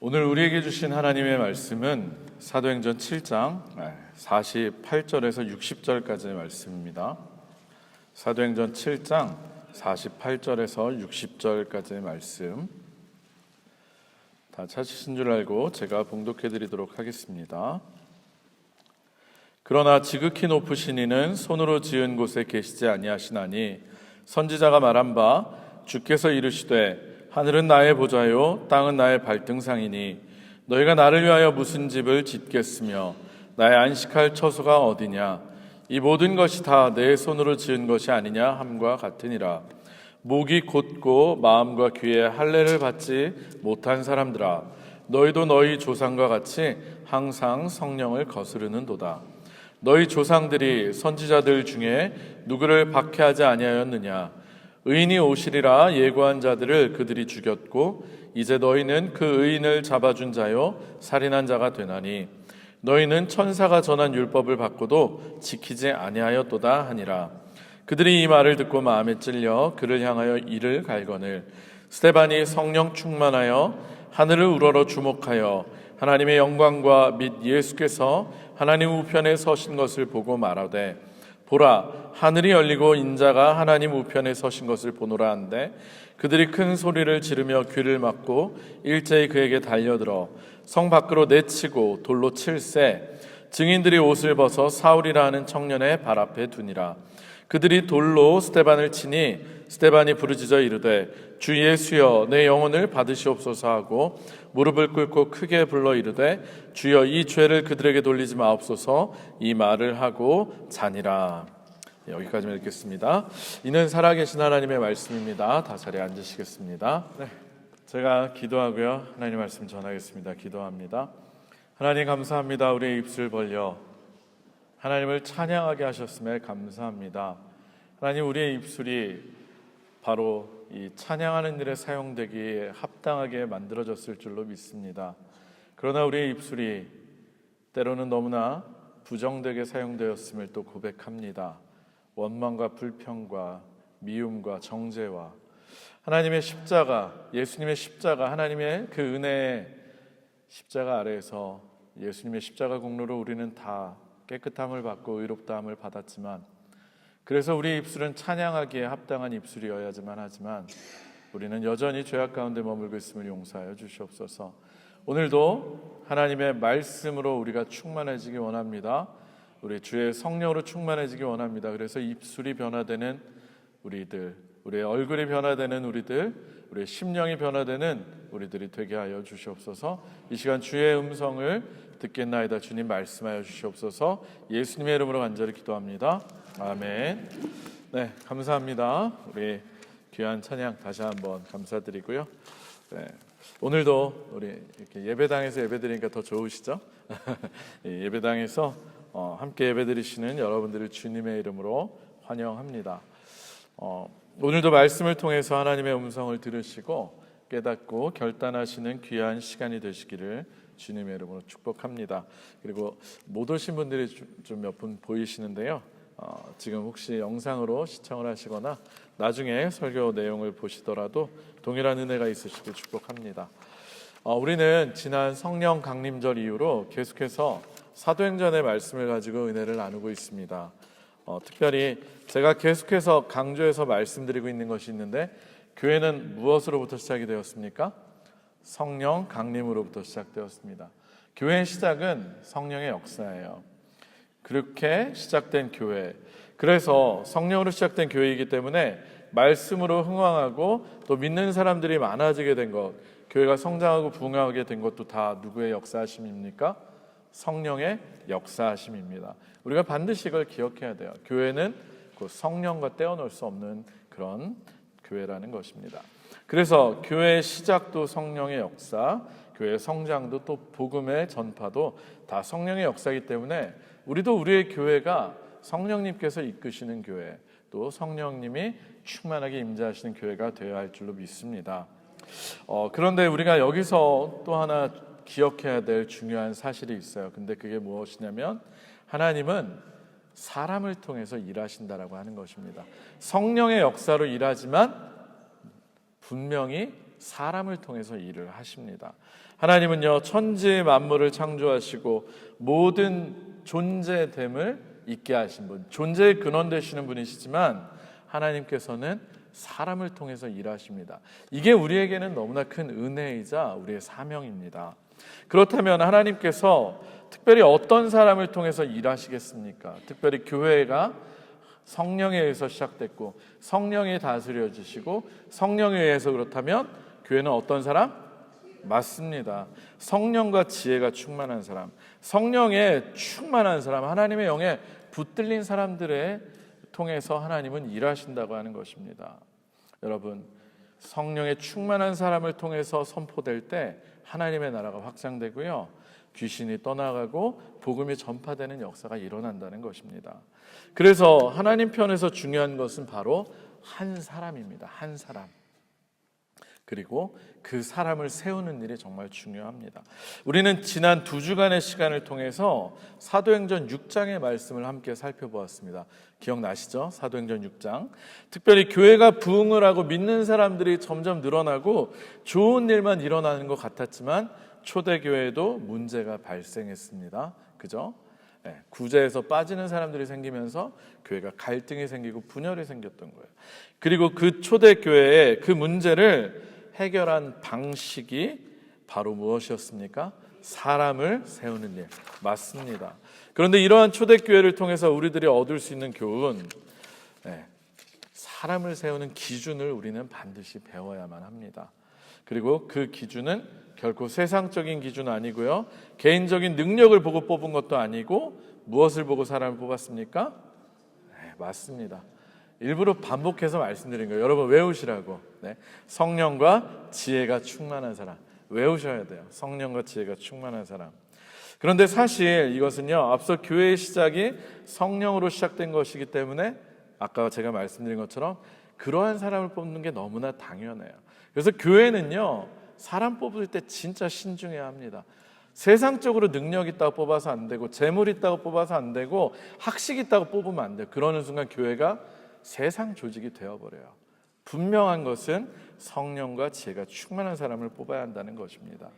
오늘 우리에게 주신 하나님의 말씀은 사도행전 7장 48절에서 60절까지의 말씀입니다. 사도행전 7장 48절에서 60절까지의 말씀 다 찾으신 줄 알고 제가 봉독해 드리도록 하겠습니다. 그러나 지극히 높으신 이는 손으로 지은 곳에 계시지 아니하시나니 선지자가 말한 바 주께서 이르시되 하늘은 나의 보좌요 땅은 나의 발등상이니 너희가 나를 위하여 무슨 집을 짓겠으며 나의 안식할 처소가 어디냐. 이 모든 것이 다 내 손으로 지은 것이 아니냐 함과 같으니라. 목이 곧고 마음과 귀에 할례를 받지 못한 사람들아, 너희도 너희 조상과 같이 항상 성령을 거스르는도다. 너희 조상들이 선지자들 중에 누구를 박해하지 아니하였느냐. 의인이 오시리라 예고한 자들을 그들이 죽였고 이제 너희는 그 의인을 잡아준 자요 살인한 자가 되나니 너희는 천사가 전한 율법을 받고도 지키지 아니하였도다 하니라. 그들이 이 말을 듣고 마음에 찔려 그를 향하여 이를 갈거늘 스데반이 성령 충만하여 하늘을 우러러 주목하여 하나님의 영광과 및 예수께서 하나님 우편에 서신 것을 보고 말하되 보라, 하늘이 열리고 인자가 하나님 우편에 서신 것을 보노라 한데 그들이 큰 소리를 지르며 귀를 막고 일제히 그에게 달려들어 성 밖으로 내치고 돌로 칠세. 증인들이 옷을 벗어 사울이라 하는 청년의 발 앞에 두니라. 그들이 돌로 스데반을 치니 스데반이 부르짖어 이르되 주 예수여 내 영혼을 받으시옵소서 하고 무릎을 꿇고 크게 불러 이르되 주여 이 죄를 그들에게 돌리지 마옵소서. 이 말을 하고 자니라. 여기까지만 읽겠습니다. 이는 살아계신 하나님의 말씀입니다. 다 자리에 앉으시겠습니다. 제가 기도하고요 하나님 말씀 전하겠습니다. 기도합니다. 하나님 감사합니다. 우리의 입술 벌려 하나님을 찬양하게 하셨음에 감사합니다. 하나님, 우리의 입술이 바로 이 찬양하는 일에 사용되기에 합당하게 만들어졌을 줄로 믿습니다. 그러나 우리의 입술이 때로는 너무나 부정되게 사용되었음을 또 고백합니다. 원망과 불평과 미움과 정죄와 하나님의 십자가, 예수님의 십자가, 하나님의 그 은혜의 십자가 아래에서 예수님의 십자가 공로로 우리는 다 깨끗함을 받고 의롭다함을 받았지만, 그래서 우리 입술은 찬양하기에 합당한 입술이어야지만 하지만 우리는 여전히 죄악 가운데 머물고 있음을 용서하여 주시옵소서. 오늘도 하나님의 말씀으로 우리가 충만해지기 원합니다. 우리 주의 성령으로 충만해지기 원합니다. 그래서 입술이 변화되는 우리들, 우리의 얼굴이 변화되는 우리들, 우리의 심령이 변화되는 우리들이 되게 하여 주시옵소서. 이 시간 주의 음성을 듣겠나이다. 주님 말씀하여 주시옵소서. 예수님의 이름으로 간절히 기도합니다. 아멘. 네, 감사합니다. 우리 귀한 찬양 다시 한번 감사드리고요. 네, 오늘도 우리 이렇게 예배당에서 예배드리니까 더 좋으시죠? 예배당에서 함께 예배드리시는 여러분들을 주님의 이름으로 환영합니다. 오늘도 말씀을 통해서 하나님의 음성을 들으시고 깨닫고 결단하시는 귀한 시간이 되시기를 주님의 이름으로 축복합니다. 그리고 못 오신 분들이 좀 몇 분 보이시는데요. 지금 혹시 영상으로 시청을 하시거나 나중에 설교 내용을 보시더라도 동일한 은혜가 있으시길 축복합니다. 우리는 지난 성령 강림절 이후로 계속해서 사도행전의 말씀을 가지고 은혜를 나누고 있습니다. 특별히 제가 계속해서 강조해서 말씀드리고 있는 것이 있는데, 교회는 무엇으로부터 시작이 되었습니까? 성령 강림으로부터 시작되었습니다. 교회의 시작은 성령의 역사예요. 그렇게 시작된 교회, 그래서 성령으로 시작된 교회이기 때문에 말씀으로 흥왕하고 또 믿는 사람들이 많아지게 된 것, 교회가 성장하고 부흥하게 된 것도 다 누구의 역사하심입니까? 성령의 역사하심입니다. 우리가 반드시 이걸 기억해야 돼요. 교회는 그 성령과 떼어놓을 수 없는 그런 교회라는 것입니다. 그래서 교회의 시작도 성령의 역사, 교회의 성장도 또 복음의 전파도 다 성령의 역사이기 때문에 우리도 우리의 교회가 성령님께서 이끄시는 교회, 또 성령님이 충만하게 임재하시는 교회가 되어야 할 줄로 믿습니다. 그런데 우리가 여기서 또 하나 기억해야 될 중요한 사실이 있어요. 근데 그게 무엇이냐면 하나님은 사람을 통해서 일하신다라고 하는 것입니다. 성령의 역사로 일하지만 분명히 사람을 통해서 일을 하십니다. 하나님은요, 천지 만물을 창조하시고 모든 존재됨을 있게 하신 분, 존재의 근원 되시는 분이시지만 하나님께서는 사람을 통해서 일하십니다. 이게 우리에게는 너무나 큰 은혜이자 우리의 사명입니다. 그렇다면 하나님께서 특별히 어떤 사람을 통해서 일하시겠습니까? 특별히 교회가 성령에 의해서 시작됐고 성령이 다스려 주시고 성령에 의해서 그렇다면 교회는 어떤 사람? 맞습니다. 성령과 지혜가 충만한 사람, 성령에 충만한 사람, 하나님의 영에 붙들린 사람들의 통해서 하나님은 일하신다고 하는 것입니다. 여러분, 성령에 충만한 사람을 통해서 선포될 때 하나님의 나라가 확장되고요, 귀신이 떠나가고 복음이 전파되는 역사가 일어난다는 것입니다. 그래서 하나님 편에서 중요한 것은 바로 한 사람입니다. 한 사람. 그리고 그 사람을 세우는 일이 정말 중요합니다. 우리는 지난 2주간의 시간을 통해서 사도행전 6장의 말씀을 함께 살펴보았습니다. 기억나시죠? 사도행전 6장. 특별히 교회가 부흥을 하고 믿는 사람들이 점점 늘어나고 좋은 일만 일어나는 것 같았지만 초대교회에도 문제가 발생했습니다. 그죠? 구제에서 빠지는 사람들이 생기면서 교회가 갈등이 생기고 분열이 생겼던 거예요. 그리고 그 초대교회의 그 문제를 해결한 방식이 바로 무엇이었습니까? 사람을 세우는 일. 맞습니다. 그런데 이러한 초대교회를 통해서 우리들이 얻을 수 있는 교훈, 사람을 세우는 기준을 우리는 반드시 배워야만 합니다. 그리고 그 기준은 결코 세상적인 기준 아니고요, 개인적인 능력을 보고 뽑은 것도 아니고 무엇을 보고 사람을 뽑았습니까? 맞습니다. 일부러 반복해서 말씀드린 거예요. 여러분 외우시라고. 성령과 지혜가 충만한 사람. 외우셔야 돼요. 성령과 지혜가 충만한 사람. 그런데 사실 이것은요, 앞서 교회의 시작이 성령으로 시작된 것이기 때문에 아까 제가 말씀드린 것처럼 그러한 사람을 뽑는 게 너무나 당연해요. 그래서 교회는요, 사람 뽑을 때 진짜 신중해야 합니다. 세상적으로 능력 있다고 뽑아서 안 되고 재물 있다고 뽑아서 안 되고 학식 있다고 뽑으면 안 돼요. 그러는 순간 교회가 세상 조직이 되어버려요. 분명한 것은 성령과 지혜가 충만한 사람을 뽑아야 한다는 것입니다.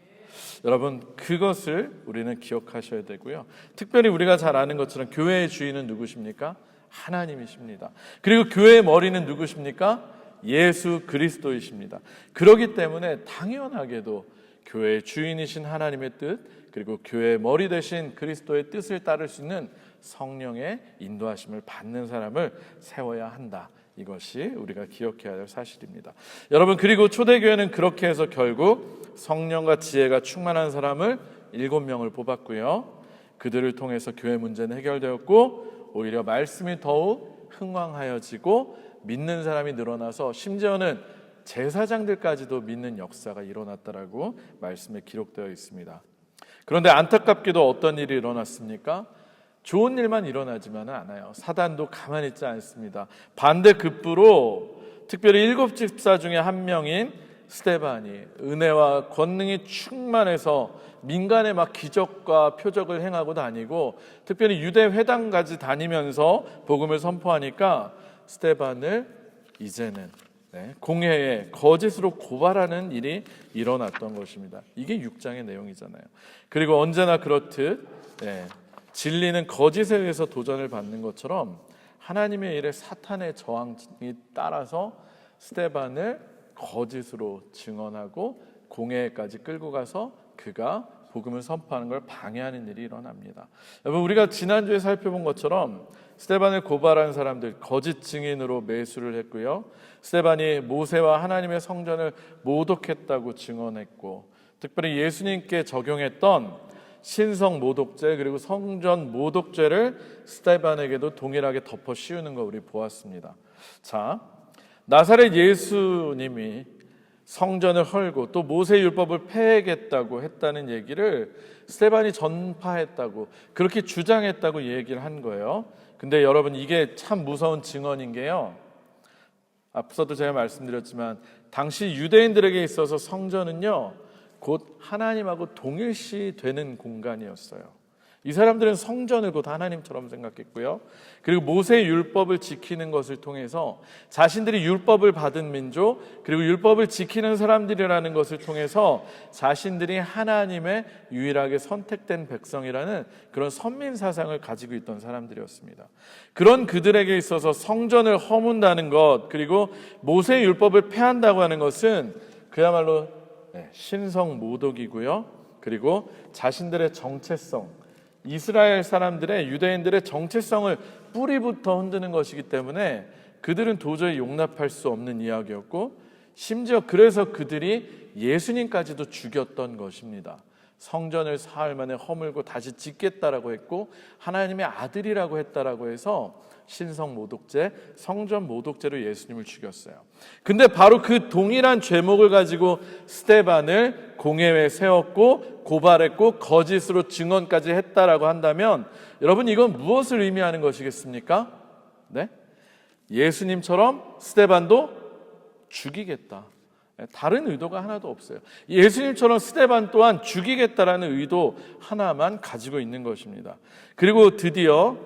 여러분, 그것을 우리는 기억하셔야 되고요, 특별히 우리가 잘 아는 것처럼 교회의 주인은 누구십니까? 하나님이십니다. 그리고 교회의 머리는 누구십니까? 예수 그리스도이십니다. 그렇기 때문에 당연하게도 교회의 주인이신 하나님의 뜻, 그리고 교회의 머리 되신 그리스도의 뜻을 따를 수 있는 성령의 인도하심을 받는 사람을 세워야 한다. 이것이 우리가 기억해야 할 사실입니다. 여러분, 그리고 초대교회는 그렇게 해서 결국 성령과 지혜가 충만한 사람을 7명을 뽑았고요, 그들을 통해서 교회 문제는 해결되었고 오히려 말씀이 더욱 흥왕하여지고 믿는 사람이 늘어나서 심지어는 제사장들까지도 믿는 역사가 일어났다라고 말씀에 기록되어 있습니다. 그런데 안타깝게도 어떤 일이 일어났습니까? 좋은 일만 일어나지만은 않아요. 사단도 가만히 있지 않습니다. 반대급부로 특별히 7 집사 중에 한 명인 스데반이 은혜와 권능이 충만해서 민간에 막 기적과 표적을 행하고 다니고 특별히 유대 회당까지 다니면서 복음을 선포하니까 스데반을 이제는 공회에 거짓으로 고발하는 일이 일어났던 것입니다. 이게 6장의 내용이잖아요. 그리고 언제나 그렇듯 진리는 거짓에 의해서 도전을 받는 것처럼 하나님의 일에 사탄의 저항이 따라서 스데반을 거짓으로 증언하고 공회까지 끌고 가서 그가 복음을 선포하는 걸 방해하는 일이 일어납니다. 여러분, 우리가 지난주에 살펴본 것처럼 스데반을 고발한 사람들 거짓 증인으로 매수를 했고요, 스데반이 모세와 하나님의 성전을 모독했다고 증언했고, 특별히 예수님께 적용했던 신성 모독죄 그리고 성전 모독죄를 스데반에게도 동일하게 덮어 씌우는 거 우리 보았습니다. 자, 나사렛 예수님이 성전을 헐고 또 모세 율법을 폐하겠다고 했다는 얘기를 스데반이 전파했다고, 그렇게 주장했다고 얘기를 한 거예요. 근데 여러분, 이게 참 무서운 증언인 게요, 앞서도 제가 말씀드렸지만 당시 유대인들에게 있어서 성전은요 곧 하나님하고 동일시 되는 공간이었어요. 이 사람들은 성전을 곧 하나님처럼 생각했고요. 그리고 모세의 율법을 지키는 것을 통해서 자신들이 율법을 받은 민족, 그리고 율법을 지키는 사람들이라는 것을 통해서 자신들이 하나님의 유일하게 선택된 백성이라는 그런 선민 사상을 가지고 있던 사람들이었습니다. 그런 그들에게 있어서 성전을 허문다는 것, 그리고 모세의 율법을 폐한다고 하는 것은 그야말로 신성 모독이고요. 그리고 자신들의 정체성, 이스라엘 사람들의, 유대인들의 정체성을 뿌리부터 흔드는 것이기 때문에 그들은 도저히 용납할 수 없는 이야기였고, 심지어 그래서 그들이 예수님까지도 죽였던 것입니다. 성전을 사흘 만에 허물고 다시 짓겠다라고 했고 하나님의 아들이라고 했다라고 해서 신성 모독죄, 성전 모독죄로 예수님을 죽였어요. 근데 바로 그 동일한 죄목을 가지고 스데반을 공회에 세웠고 고발했고 거짓으로 증언까지 했다라고 한다면 여러분, 이건 무엇을 의미하는 것이겠습니까? 네? 예수님처럼 스데반도 죽이겠다. 다른 의도가 하나도 없어요. 예수님처럼 스데반 또한 죽이겠다라는 의도 하나만 가지고 있는 것입니다. 그리고 드디어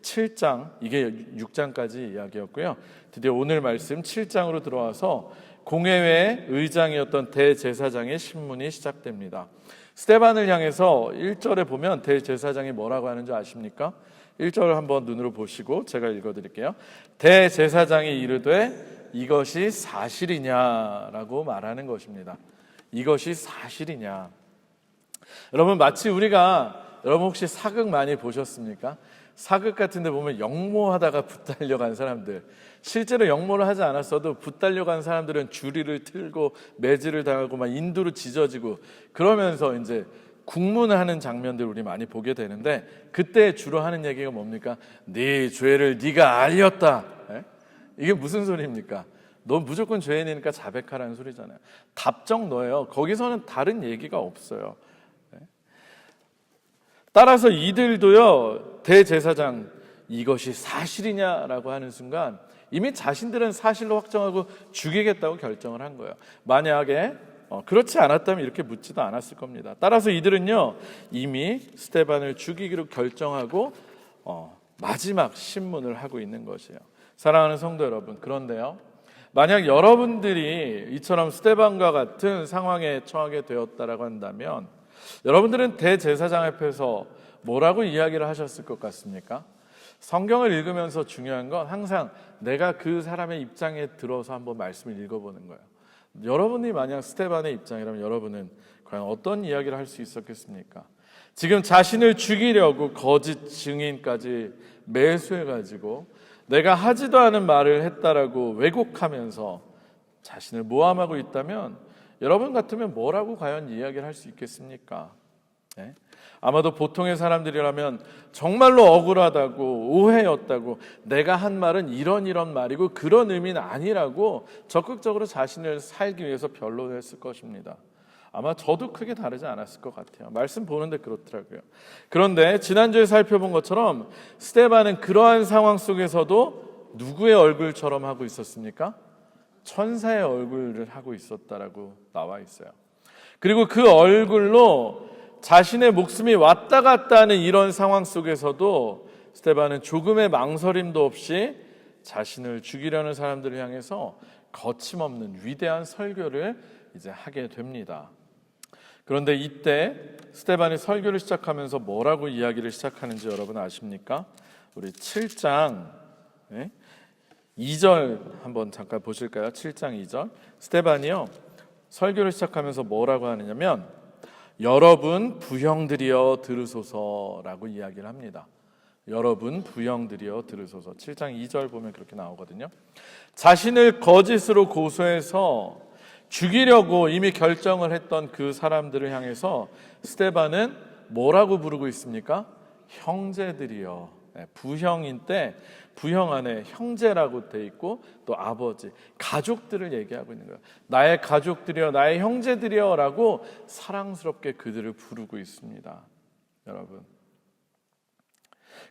7장, 이게 6장까지 이야기였고요. 드디어 오늘 말씀 7장으로 들어와서 공회의 의장이었던 대제사장의 신문이 시작됩니다. 스데반을 향해서 1절에 보면 대제사장이 뭐라고 하는지 아십니까? 1절을 한번 눈으로 보시고 제가 읽어드릴게요. 대제사장이 이르되 이것이 사실이냐라고 말하는 것입니다. 이것이 사실이냐. 여러분, 마치 여러분 혹시 사극 많이 보셨습니까? 사극 같은 데 보면 역모하다가 붙달려간 사람들, 실제로 역모를 하지 않았어도 붙달려간 사람들은 주리를 틀고 매질을 당하고 막 인두로 찢어지고 그러면서 이제 국문을 하는 장면들 우리 많이 보게 되는데, 그때 주로 하는 얘기가 뭡니까? 네 죄를 네가 알렸다. 이게 무슨 소리입니까? 넌 무조건 죄인이니까 자백하라는 소리잖아요. 답정 너예요. 거기서는 다른 얘기가 없어요. 따라서 이들도요, 대제사장 이것이 사실이냐라고 하는 순간 이미 자신들은 사실로 확정하고 죽이겠다고 결정을 한 거예요. 만약에 그렇지 않았다면 이렇게 묻지도 않았을 겁니다. 따라서 이들은요, 이미 스데반을 죽이기로 결정하고 마지막 신문을 하고 있는 것이에요. 사랑하는 성도 여러분, 그런데요, 만약 여러분들이 이처럼 스데반과 같은 상황에 처하게 되었다라고 한다면 여러분들은 대제사장 앞에서 뭐라고 이야기를 하셨을 것 같습니까? 성경을 읽으면서 중요한 건 항상 내가 그 사람의 입장에 들어서 한번 말씀을 읽어보는 거예요. 여러분이 만약 스데반의 입장이라면 여러분은 과연 어떤 이야기를 할 수 있었겠습니까? 지금 자신을 죽이려고 거짓 증인까지 매수해가지고 내가 하지도 않은 말을 했다라고 왜곡하면서 자신을 모함하고 있다면 여러분 같으면 뭐라고 과연 이야기를 할 수 있겠습니까? 네? 아마도 보통의 사람들이라면 정말로 억울하다고, 오해였다고, 내가 한 말은 이런 말이고 그런 의미는 아니라고 적극적으로 자신을 살기 위해서 변론했을 것입니다. 아마 저도 크게 다르지 않았을 것 같아요. 말씀 보는데 그렇더라고요. 그런데 지난주에 살펴본 것처럼 스데반은 그러한 상황 속에서도 누구의 얼굴처럼 하고 있었습니까? 천사의 얼굴을 하고 있었다라고 나와 있어요. 그리고 그 얼굴로 자신의 목숨이 왔다 갔다 하는 이런 상황 속에서도 스데반은 조금의 망설임도 없이 자신을 죽이려는 사람들을 향해서 거침없는 위대한 설교를 이제 하게 됩니다. 그런데 이때 스데반이 설교를 시작하면서 뭐라고 이야기를 시작하는지 여러분 아십니까? 우리 7장 2절 한번 잠깐 보실까요? 7장 2절. 스데반이요, 설교를 시작하면서 뭐라고 하느냐면 여러분 부형들이여 들으소서라고 이야기를 합니다. 여러분 부형들이여 들으소서. 7장 2절 보면 그렇게 나오거든요. 자신을 거짓으로 고소해서 죽이려고 이미 결정을 했던 그 사람들을 향해서 스데반은 뭐라고 부르고 있습니까? 형제들이여. 부형인 때 부형 안에 형제라고 돼 있고 또 아버지, 가족들을 얘기하고 있는 거예요. 나의 가족들이여, 나의 형제들이여 라고 사랑스럽게 그들을 부르고 있습니다. 여러분,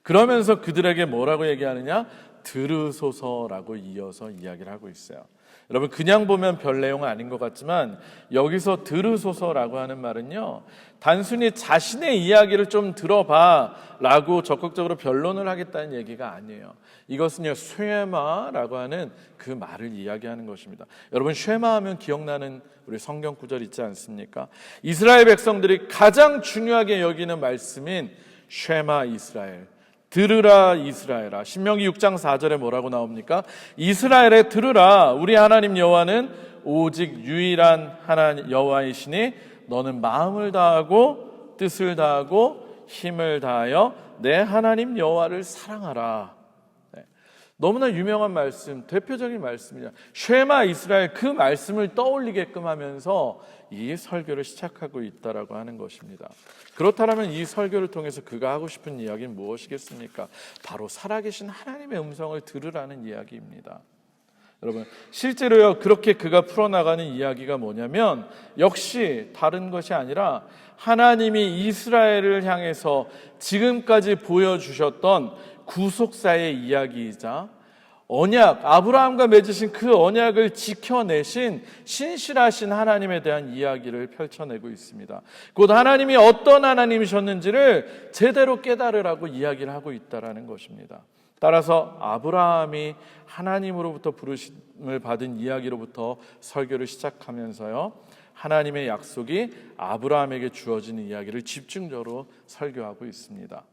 그러면서 그들에게 뭐라고 얘기하느냐? 들으소서라고 이어서 이야기를 하고 있어요. 여러분 그냥 보면 별 내용은 아닌 것 같지만 여기서 들으소서라고 하는 말은요, 단순히 자신의 이야기를 좀 들어봐 라고 적극적으로 변론을 하겠다는 얘기가 아니에요. 이것은요 쉐마라고 하는 그 말을 이야기하는 것입니다. 여러분 쉐마 하면 기억나는 우리 성경 구절 있지 않습니까? 이스라엘 백성들이 가장 중요하게 여기는 말씀인 쉐마 이스라엘, 들으라 이스라엘아. 신명기 6장 4절에 뭐라고 나옵니까? 이스라엘에 들으라, 우리 하나님 여호와는 오직 유일한 하나님 여호와이시니 너는 마음을 다하고 뜻을 다하고 힘을 다하여 내 하나님 여호와를 사랑하라. 너무나 유명한 말씀, 대표적인 말씀이죠. 쉐마 이스라엘, 그 말씀을 떠올리게끔 하면서 이 설교를 시작하고 있다라고 하는 것입니다. 그렇다면 이 설교를 통해서 그가 하고 싶은 이야기는 무엇이겠습니까? 바로 살아계신 하나님의 음성을 들으라는 이야기입니다. 여러분 실제로요 그렇게 그가 풀어나가는 이야기가 뭐냐면 역시 다른 것이 아니라 하나님이 이스라엘을 향해서 지금까지 보여주셨던 구속사의 이야기이자 언약, 아브라함과 맺으신 그 언약을 지켜내신 신실하신 하나님에 대한 이야기를 펼쳐내고 있습니다. 곧 하나님이 어떤 하나님이셨는지를 제대로 깨달으라고 이야기를 하고 있다는 것입니다. 따라서 아브라함이 하나님으로부터 부르심을 받은 이야기로부터 설교를 시작하면서요, 하나님의 약속이 아브라함에게 주어지는 이야기를 집중적으로 설교하고 있습니다.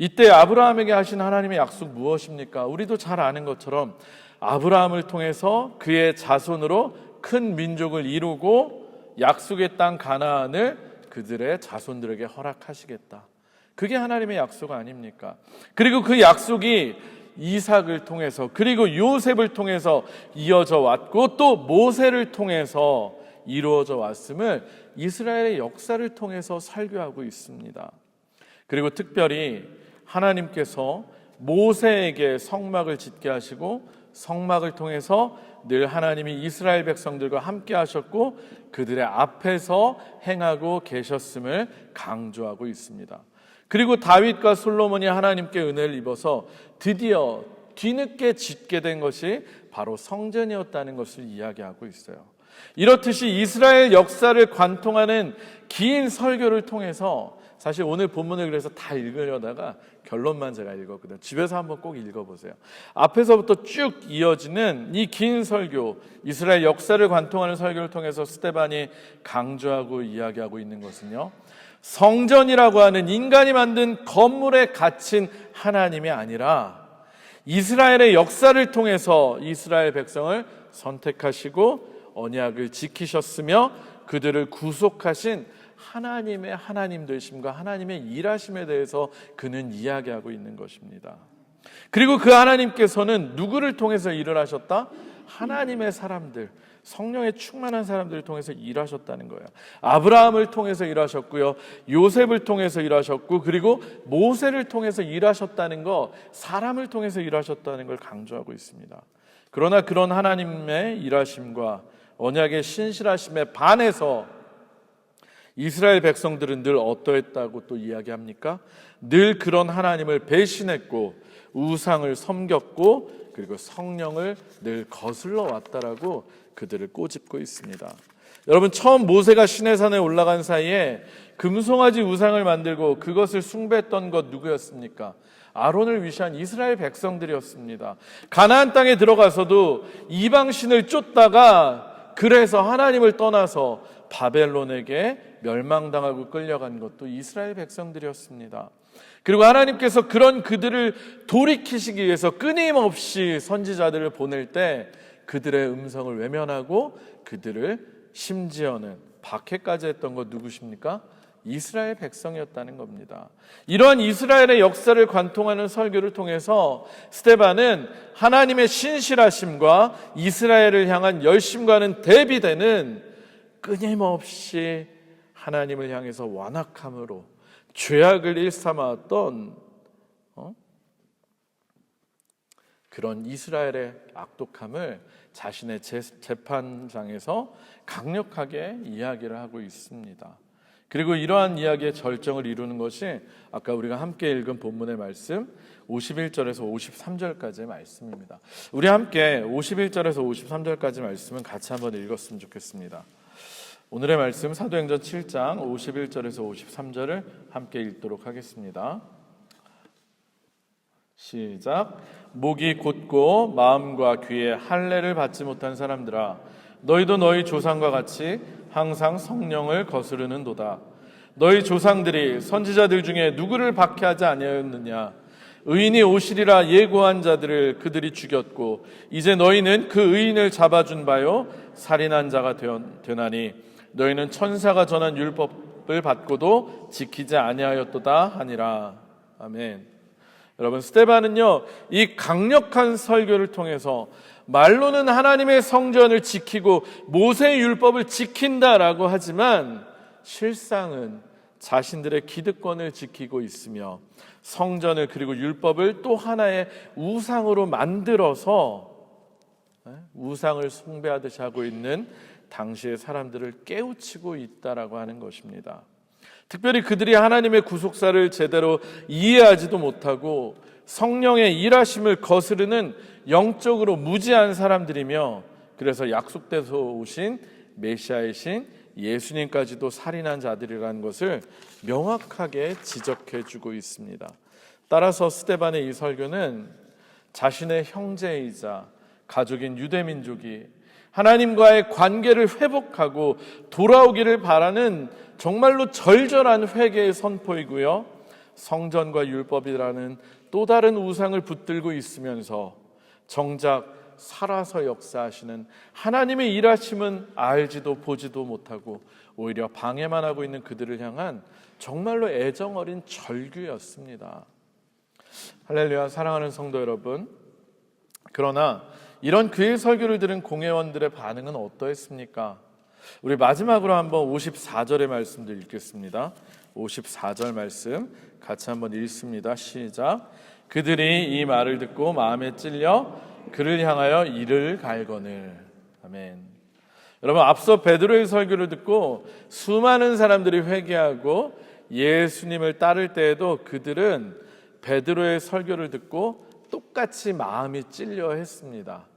이때 아브라함에게 하신 하나님의 약속 무엇입니까? 우리도 잘 아는 것처럼 아브라함을 통해서 그의 자손으로 큰 민족을 이루고 약속의 땅 가나안을 그들의 자손들에게 허락하시겠다. 그게 하나님의 약속 아닙니까? 그리고 그 약속이 이삭을 통해서 그리고 요셉을 통해서 이어져 왔고 또 모세를 통해서 이루어져 왔음을 이스라엘의 역사를 통해서 설교하고 있습니다. 그리고 특별히 하나님께서 모세에게 성막을 짓게 하시고 성막을 통해서 늘 하나님이 이스라엘 백성들과 함께 하셨고 그들의 앞에서 행하고 계셨음을 강조하고 있습니다. 그리고 다윗과 솔로몬이 하나님께 은혜를 입어서 드디어 뒤늦게 짓게 된 것이 바로 성전이었다는 것을 이야기하고 있어요. 이렇듯이 이스라엘 역사를 관통하는 긴 설교를 통해서 사실 오늘 본문을 그래서 다 읽으려다가 결론만 제가 읽었거든요. 집에서 한번 꼭 읽어보세요. 앞에서부터 쭉 이어지는 이 긴 설교, 이스라엘 역사를 관통하는 설교를 통해서 스데반이 강조하고 이야기하고 있는 것은요, 성전이라고 하는 인간이 만든 건물에 갇힌 하나님이 아니라 이스라엘의 역사를 통해서 이스라엘 백성을 선택하시고 언약을 지키셨으며 그들을 구속하신 하나님의 하나님 되심과 하나님의 일하심에 대해서 그는 이야기하고 있는 것입니다. 그리고 그 하나님께서는 누구를 통해서 일을 하셨다? 하나님의 사람들, 성령에 충만한 사람들을 통해서 일하셨다는 거예요. 아브라함을 통해서 일하셨고요, 요셉을 통해서 일하셨고, 그리고 모세를 통해서 일하셨다는 거, 사람을 통해서 일하셨다는 걸 강조하고 있습니다. 그러나 그런 하나님의 일하심과 언약의 신실하심에 반해서 이스라엘 백성들은 늘 어떠했다고 또 이야기합니까? 늘 그런 하나님을 배신했고 우상을 섬겼고 그리고 성령을 늘 거슬러 왔다라고 그들을 꼬집고 있습니다. 여러분 처음 모세가 시내산에 올라간 사이에 금송아지 우상을 만들고 그것을 숭배했던 것 누구였습니까? 아론을 위시한 이스라엘 백성들이었습니다. 가나안 땅에 들어가서도 이방신을 쫓다가 그래서 하나님을 떠나서 바벨론에게 멸망당하고 끌려간 것도 이스라엘 백성들이었습니다. 그리고 하나님께서 그런 그들을 돌이키시기 위해서 끊임없이 선지자들을 보낼 때 그들의 음성을 외면하고 그들을 심지어는 박해까지 했던 것 누구십니까? 이스라엘 백성이었다는 겁니다. 이러한 이스라엘의 역사를 관통하는 설교를 통해서 스데반은 하나님의 신실하심과 이스라엘을 향한 열심과는 대비되는 끊임없이 하나님을 향해서 완악함으로 죄악을 일삼았던 그런 이스라엘의 악독함을 자신의 재판장에서 강력하게 이야기를 하고 있습니다. 그리고 이러한 이야기의 절정을 이루는 것이 아까 우리가 함께 읽은 본문의 말씀 51절에서 53절까지의 말씀입니다. 우리 함께 51절에서 53절까지 말씀은 같이 한번 읽었으면 좋겠습니다. 오늘의 말씀 사도행전 7장 51절에서 53절을 함께 읽도록 하겠습니다. 시작. 목이 곧고 마음과 귀에 할례를 받지 못한 사람들아, 너희도 너희 조상과 같이 항상 성령을 거스르는도다. 너희 조상들이 선지자들 중에 누구를 박해하지 아니하였느냐? 의인이 오시리라 예고한 자들을 그들이 죽였고 이제 너희는 그 의인을 잡아준 바요 살인한 자가 되나니 너희는 천사가 전한 율법을 받고도 지키지 아니하였도다 하니라. 아멘. 여러분, 스데반은요, 이 강력한 설교를 통해서 말로는 하나님의 성전을 지키고 모세의 율법을 지킨다라고 하지만 실상은 자신들의 기득권을 지키고 있으며 성전을 그리고 율법을 또 하나의 우상으로 만들어서 우상을 숭배하듯이 하고 있는 당시의 사람들을 깨우치고 있다라고 하는 것입니다. 특별히 그들이 하나님의 구속사를 제대로 이해하지도 못하고 성령의 일하심을 거스르는 영적으로 무지한 사람들이며 그래서 약속돼서 오신 메시아의 신 예수님까지도 살인한 자들이라는 것을 명확하게 지적해주고 있습니다. 따라서 스데반의 이 설교는 자신의 형제이자 가족인 유대민족이 하나님과의 관계를 회복하고 돌아오기를 바라는 정말로 절절한 회개의 선포이고요, 성전과 율법이라는 또 다른 우상을 붙들고 있으면서 정작 살아서 역사하시는 하나님의 일하심은 알지도 보지도 못하고 오히려 방해만 하고 있는 그들을 향한 정말로 애정 어린 절규였습니다. 할렐루야. 사랑하는 성도 여러분, 그러나 이런 그의 설교를 들은 공회원들의 반응은 어떠했습니까? 우리 마지막으로 한번 54절의 말씀도 읽겠습니다. 54절 말씀 같이 한번 읽습니다. 시작. 그들이 이 말을 듣고 마음에 찔려 그를 향하여 이를 갈거늘. 아멘. 여러분, 앞서 베드로의 설교를 듣고 수많은 사람들이 회개하고 예수님을 따를 때에도 그들은 베드로의 설교를 듣고 똑같이 마음이 찔려 했습니다.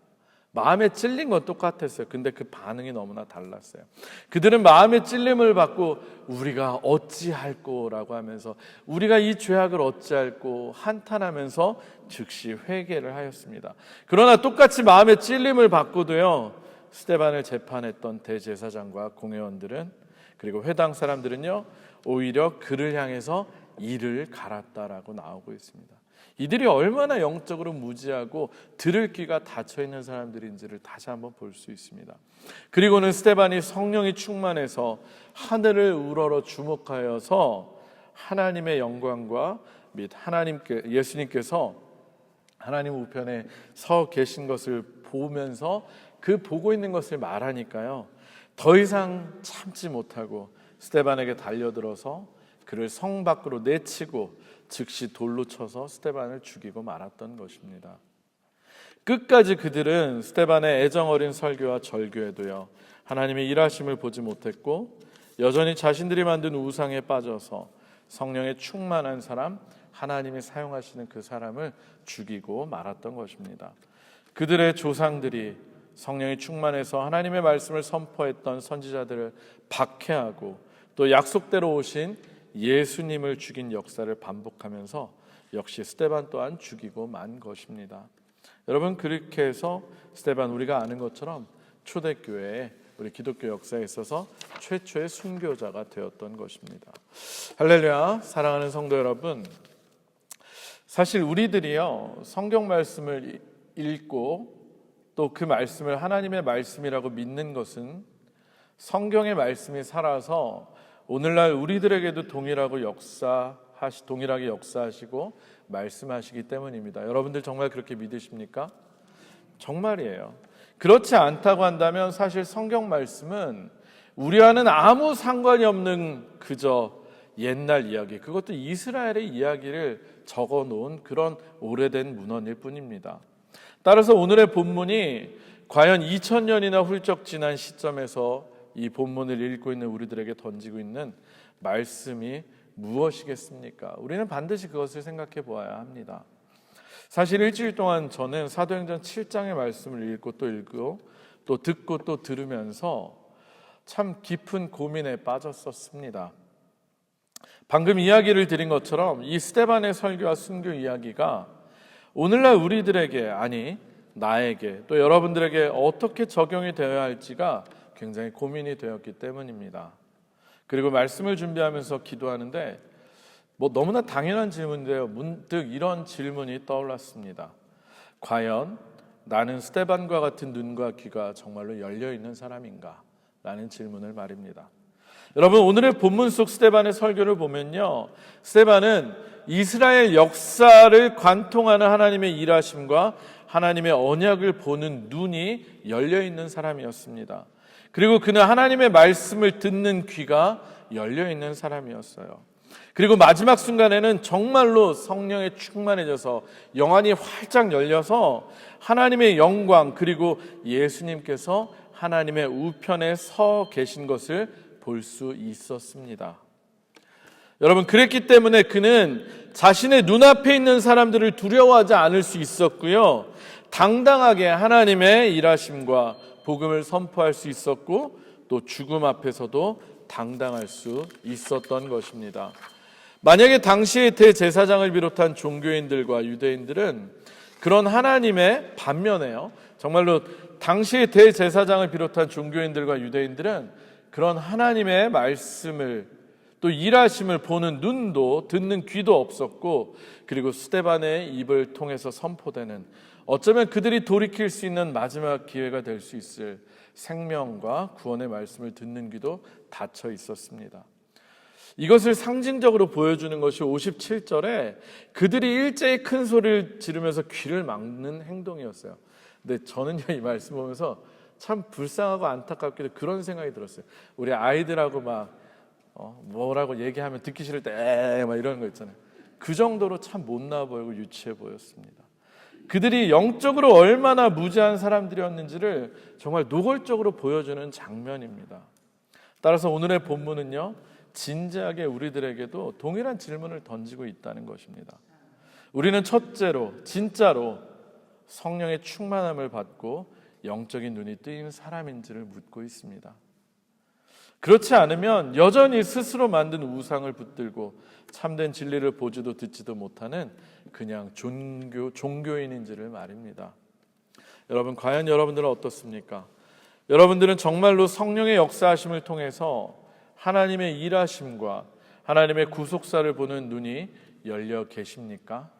마음에 찔린 건 똑같았어요. 근데 그 반응이 너무나 달랐어요. 그들은 마음의 찔림을 받고 우리가 어찌할꼬라고 하면서 우리가 이 죄악을 어찌할꼬 한탄하면서 즉시 회개를 하였습니다. 그러나 똑같이 마음의 찔림을 받고도요, 스데반을 재판했던 대제사장과 공회원들은 그리고 회당 사람들은요 오히려 그를 향해서 이를 갈았다라고 나오고 있습니다. 이들이 얼마나 영적으로 무지하고 들을 귀가 닫혀있는 사람들인지를 다시 한번 볼 수 있습니다. 그리고는 스데반이 성령이 충만해서 하늘을 우러러 주목하여서 하나님의 영광과 및 예수님께서 하나님 우편에 서 계신 것을 보면서 그 보고 있는 것을 말하니까요, 더 이상 참지 못하고 스데반에게 달려들어서 그를 성 밖으로 내치고 즉시 돌로 쳐서 스데반을 죽이고 말았던 것입니다. 끝까지 그들은 스데반의 애정 어린 설교와 절교에도요 하나님의 일하심을 보지 못했고 여전히 자신들이 만든 우상에 빠져서 성령의 충만한 사람, 하나님이 사용하시는 그 사람을 죽이고 말았던 것입니다. 그들의 조상들이 성령이 충만해서 하나님의 말씀을 선포했던 선지자들을 박해하고 또 약속대로 오신 예수님을 죽인 역사를 반복하면서 역시 스데반 또한 죽이고 만 것입니다. 여러분, 그렇게 해서 스데반, 우리가 아는 것처럼 초대교회에 우리 기독교 역사에 있어서 최초의 순교자가 되었던 것입니다. 할렐루야. 사랑하는 성도 여러분, 사실 우리들이요 성경 말씀을 읽고 또 그 말씀을 하나님의 말씀이라고 믿는 것은 성경의 말씀이 살아서 오늘날 우리들에게도 동일하게 역사하시고 말씀하시기 때문입니다. 여러분들 정말 그렇게 믿으십니까? 정말이에요. 그렇지 않다고 한다면 사실 성경 말씀은 우리와는 아무 상관이 없는 그저 옛날 이야기, 그것도 이스라엘의 이야기를 적어놓은 그런 오래된 문헌일 뿐입니다. 따라서 오늘의 본문이 과연 2000년이나 훌쩍 지난 시점에서 이 본문을 읽고 있는 우리들에게 던지고 있는 말씀이 무엇이겠습니까? 우리는 반드시 그것을 생각해 보아야 합니다. 사실 일주일 동안 저는 사도행전 7장의 말씀을 읽고 또 듣고 또 들으면서 참 깊은 고민에 빠졌었습니다. 방금 이야기를 드린 것처럼 이 스데반의 설교와 순교 이야기가 오늘날 우리들에게, 아니 나에게 또 여러분들에게 어떻게 적용이 되어야 할지가 굉장히 고민이 되었기 때문입니다. 그리고 말씀을 준비하면서 기도하는데 너무나 당연한 질문인데요, 문득 이런 질문이 떠올랐습니다. 과연 나는 스데반과 같은 눈과 귀가 정말로 열려있는 사람인가? 라는 질문을 말입니다. 여러분, 오늘의 본문 속 스데반의 설교를 보면요, 스데반은 이스라엘 역사를 관통하는 하나님의 일하심과 하나님의 언약을 보는 눈이 열려있는 사람이었습니다. 그리고 그는 하나님의 말씀을 듣는 귀가 열려있는 사람이었어요. 그리고 마지막 순간에는 정말로 성령에 충만해져서 영안이 활짝 열려서 하나님의 영광, 그리고 예수님께서 하나님의 우편에 서 계신 것을 볼 수 있었습니다. 여러분, 그랬기 때문에 그는 자신의 눈앞에 있는 사람들을 두려워하지 않을 수 있었고요, 당당하게 하나님의 일하심과 복음을 선포할 수 있었고, 또 죽음 앞에서도 당당할 수 있었던 것입니다. 만약에 당시의 대제사장을 비롯한 종교인들과 유대인들은 그런 하나님의 반면에요, 정말로 당시의 대제사장을 비롯한 종교인들과 유대인들은 그런 하나님의 말씀을 또 일하심을 보는 눈도 듣는 귀도 없었고, 그리고 스데반의 입을 통해서 선포되는, 어쩌면 그들이 돌이킬 수 있는 마지막 기회가 될 수 있을 생명과 구원의 말씀을 듣는 귀도 닫혀 있었습니다. 이것을 상징적으로 보여주는 것이 57절에 그들이 일제히 큰 소리를 지르면서 귀를 막는 행동이었어요. 근데 저는요, 이 말씀 보면서 참 불쌍하고 안타깝게도 그런 생각이 들었어요. 우리 아이들하고 뭐라고 얘기하면 듣기 싫을 때 막 이러는 거 있잖아요. 그 정도로 참 못나 보이고 유치해 보였습니다. 그들이 영적으로 얼마나 무지한 사람들이었는지를 정말 노골적으로 보여주는 장면입니다. 따라서 오늘의 본문은요, 진지하게 우리들에게도 동일한 질문을 던지고 있다는 것입니다. 우리는 첫째로 진짜로 성령의 충만함을 받고 영적인 눈이 뜨인 사람인지를 묻고 있습니다. 그렇지 않으면 여전히 스스로 만든 우상을 붙들고 참된 진리를 보지도 듣지도 못하는 그냥 종교인인지를 말입니다. 여러분, 과연 여러분들은 어떻습니까? 여러분들은 정말로 성령의 역사하심을 통해서 하나님의 일하심과 하나님의 구속사를 보는 눈이 열려 계십니까?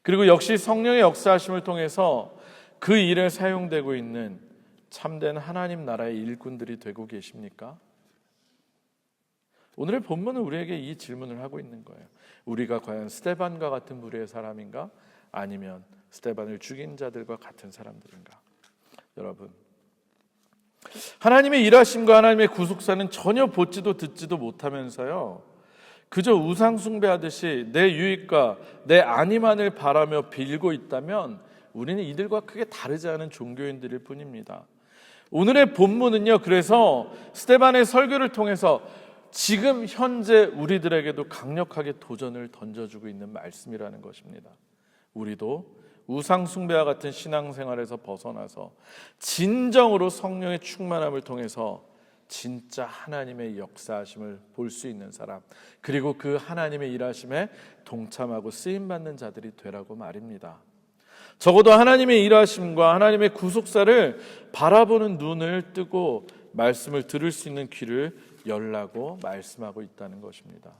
그리고 역시 성령의 역사하심을 통해서 그 일에 사용되고 있는 참된 하나님 나라의 일꾼들이 되고 계십니까? 오늘의 본문은 우리에게 이 질문을 하고 있는 거예요. 우리가 과연 스데반과 같은 부류의 사람인가? 아니면 스데반을 죽인 자들과 같은 사람들인가? 여러분, 하나님의 일하심과 하나님의 구속사는 전혀 보지도 듣지도 못하면서요, 그저 우상 숭배하듯이 내 유익과 내 안위만을 바라며 빌고 있다면 우리는 이들과 크게 다르지 않은 종교인들일 뿐입니다. 오늘의 본문은요, 그래서 스데반의 설교를 통해서 지금 현재 우리들에게도 강력하게 도전을 던져주고 있는 말씀이라는 것입니다. 우리도 우상 숭배와 같은 신앙생활에서 벗어나서 진정으로 성령의 충만함을 통해서 진짜 하나님의 역사하심을 볼 수 있는 사람, 그리고 그 하나님의 일하심에 동참하고 쓰임받는 자들이 되라고 말입니다. 적어도 하나님의 일하심과 하나님의 구속사를 바라보는 눈을 뜨고 말씀을 들을 수 있는 귀를 열라고 말씀하고 있다는 것입니다.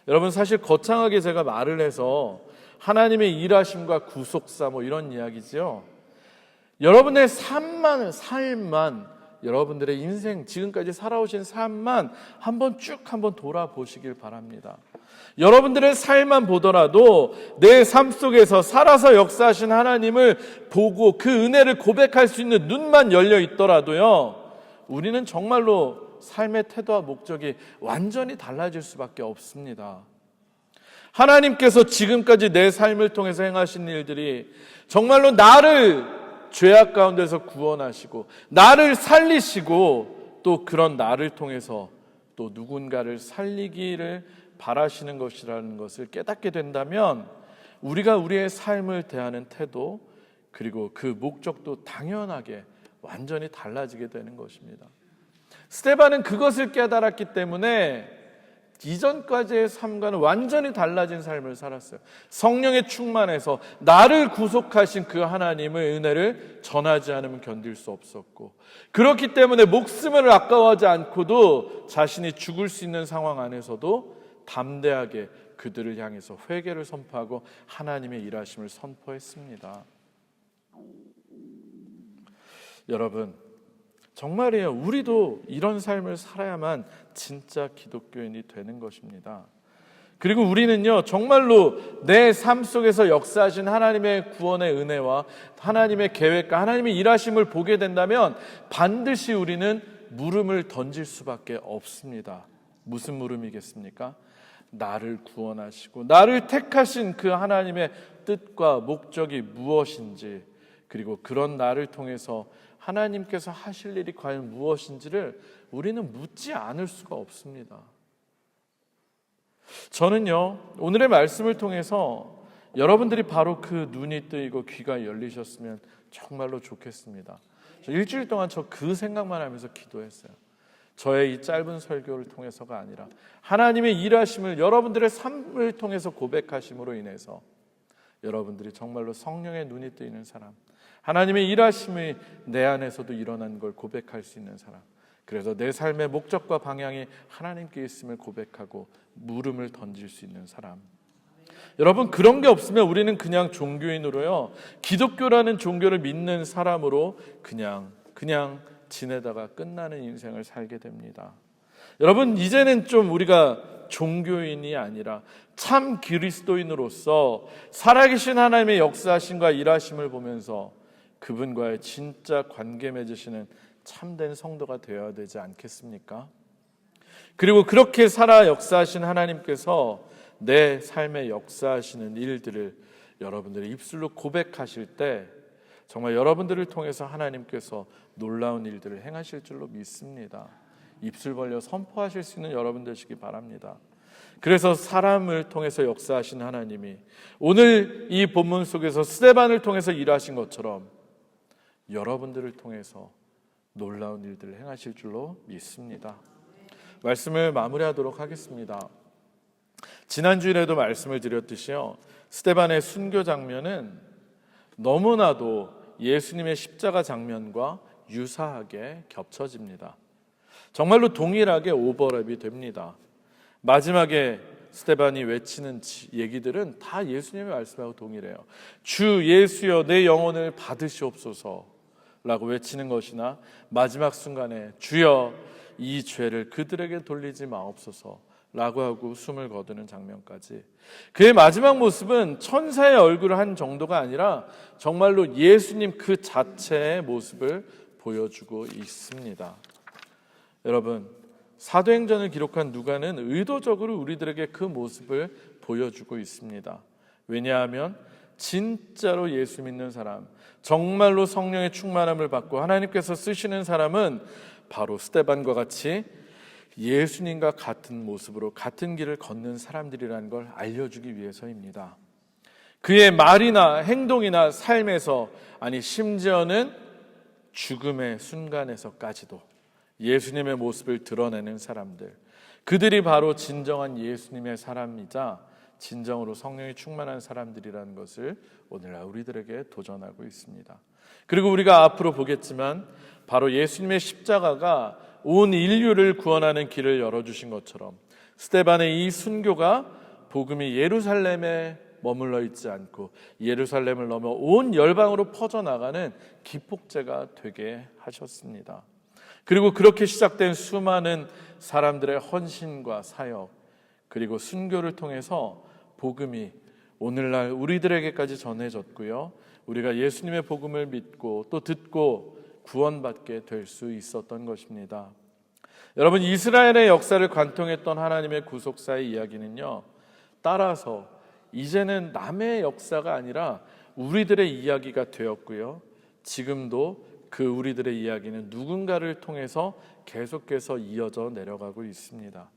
여러분, 사실 거창하게 제가 말을 해서 하나님의 일하심과 구속사 이런 이야기죠. 여러분의 삶만 여러분들의 인생, 지금까지 살아오신 삶만 한번 돌아보시길 바랍니다. 여러분들의 삶만 보더라도 내 삶 속에서 살아서 역사하신 하나님을 보고 그 은혜를 고백할 수 있는 눈만 열려 있더라도요, 우리는 정말로 삶의 태도와 목적이 완전히 달라질 수밖에 없습니다. 하나님께서 지금까지 내 삶을 통해서 행하신 일들이 정말로 나를 죄악 가운데서 구원하시고 나를 살리시고 또 그런 나를 통해서 또 누군가를 살리기를 바라시는 것이라는 것을 깨닫게 된다면 우리가 우리의 삶을 대하는 태도 그리고 그 목적도 당연하게 완전히 달라지게 되는 것입니다. 스데반은 그것을 깨달았기 때문에 이전까지의 삶과는 완전히 달라진 삶을 살았어요. 성령에 충만해서 나를 구속하신 그 하나님의 은혜를 전하지 않으면 견딜 수 없었고, 그렇기 때문에 목숨을 아까워하지 않고도 자신이 죽을 수 있는 상황 안에서도 담대하게 그들을 향해서 회개를 선포하고 하나님의 일하심을 선포했습니다. 여러분, 정말이에요. 우리도 이런 삶을 살아야만 진짜 기독교인이 되는 것입니다. 그리고 우리는요, 정말로 내 삶 속에서 역사하신 하나님의 구원의 은혜와 하나님의 계획과 하나님의 일하심을 보게 된다면 반드시 우리는 물음을 던질 수밖에 없습니다. 무슨 물음이겠습니까? 나를 구원하시고 나를 택하신 그 하나님의 뜻과 목적이 무엇인지, 그리고 그런 나를 통해서 하나님께서 하실 일이 과연 무엇인지를 우리는 묻지 않을 수가 없습니다. 저는요, 오늘의 말씀을 통해서 여러분들이 바로 그 눈이 뜨이고 귀가 열리셨으면 정말로 좋겠습니다. 일주일 동안 저 그 생각만 하면서 기도했어요. 저의 이 짧은 설교를 통해서가 아니라 하나님의 일하심을 여러분들의 삶을 통해서 고백하심으로 인해서 여러분들이 정말로 성령의 눈이 뜨이는 사람, 하나님의 일하심이 내 안에서도 일어난 걸 고백할 수 있는 사람, 그래서 내 삶의 목적과 방향이 하나님께 있음을 고백하고 물음을 던질 수 있는 사람. 여러분, 그런 게 없으면 우리는 그냥 종교인으로요, 기독교라는 종교를 믿는 사람으로 그냥 지내다가 끝나는 인생을 살게 됩니다. 여러분, 이제는 좀 우리가 종교인이 아니라 참 그리스도인으로서 살아계신 하나님의 역사하심과 일하심을 보면서 그분과의 진짜 관계 맺으시는 참된 성도가 되어야 되지 않겠습니까? 그리고 그렇게 살아 역사하신 하나님께서 내 삶에 역사하시는 일들을 여러분들의 입술로 고백하실 때 정말 여러분들을 통해서 하나님께서 놀라운 일들을 행하실 줄로 믿습니다. 입술 벌려 선포하실 수 있는 여러분 되시기 바랍니다. 그래서 사람을 통해서 역사하신 하나님이 오늘 이 본문 속에서 스데반을 통해서 일하신 것처럼 여러분들을 통해서 놀라운 일들을 행하실 줄로 믿습니다. 말씀을 마무리하도록 하겠습니다. 지난주일에도 말씀을 드렸듯이요, 스데반의 순교 장면은 너무나도 예수님의 십자가 장면과 유사하게 겹쳐집니다. 정말로 동일하게 오버랩이 됩니다. 마지막에 스데반이 외치는 얘기들은 다 예수님의 말씀하고 동일해요. 주 예수여 내 영혼을 받으시옵소서 라고 외치는 것이나, 마지막 순간에 주여 이 죄를 그들에게 돌리지 마옵소서 라고 하고 숨을 거두는 장면까지, 그의 마지막 모습은 천사의 얼굴을 한 정도가 아니라 정말로 예수님 그 자체의 모습을 보여주고 있습니다. 여러분, 사도행전을 기록한 누가는 의도적으로 우리들에게 그 모습을 보여주고 있습니다. 왜냐하면 진짜로 예수 믿는 사람, 정말로 성령의 충만함을 받고 하나님께서 쓰시는 사람은 바로 스데반과 같이 예수님과 같은 모습으로 같은 길을 걷는 사람들이라는 걸 알려주기 위해서입니다. 그의 말이나 행동이나 삶에서, 아니 심지어는 죽음의 순간에서까지도 예수님의 모습을 드러내는 사람들, 그들이 바로 진정한 예수님의 사람이자 진정으로 성령이 충만한 사람들이라는 것을 오늘날 우리들에게 도전하고 있습니다. 그리고 우리가 앞으로 보겠지만 바로 예수님의 십자가가 온 인류를 구원하는 길을 열어주신 것처럼 스데반의 이 순교가 복음이 예루살렘에 머물러 있지 않고 예루살렘을 넘어 온 열방으로 퍼져나가는 기폭제가 되게 하셨습니다. 그리고 그렇게 시작된 수많은 사람들의 헌신과 사역, 그리고 순교를 통해서 복음이 오늘날 우리들에게까지 전해졌고요, 우리가 예수님의 복음을 믿고 또 듣고 구원받게 될 수 있었던 것입니다. 여러분, 이스라엘의 역사를 관통했던 하나님의 구속사의 이야기는요, 따라서 이제는 남의 역사가 아니라 우리들의 이야기가 되었고요, 지금도 그 우리들의 이야기는 누군가를 통해서 계속해서 이어져 내려가고 있습니다.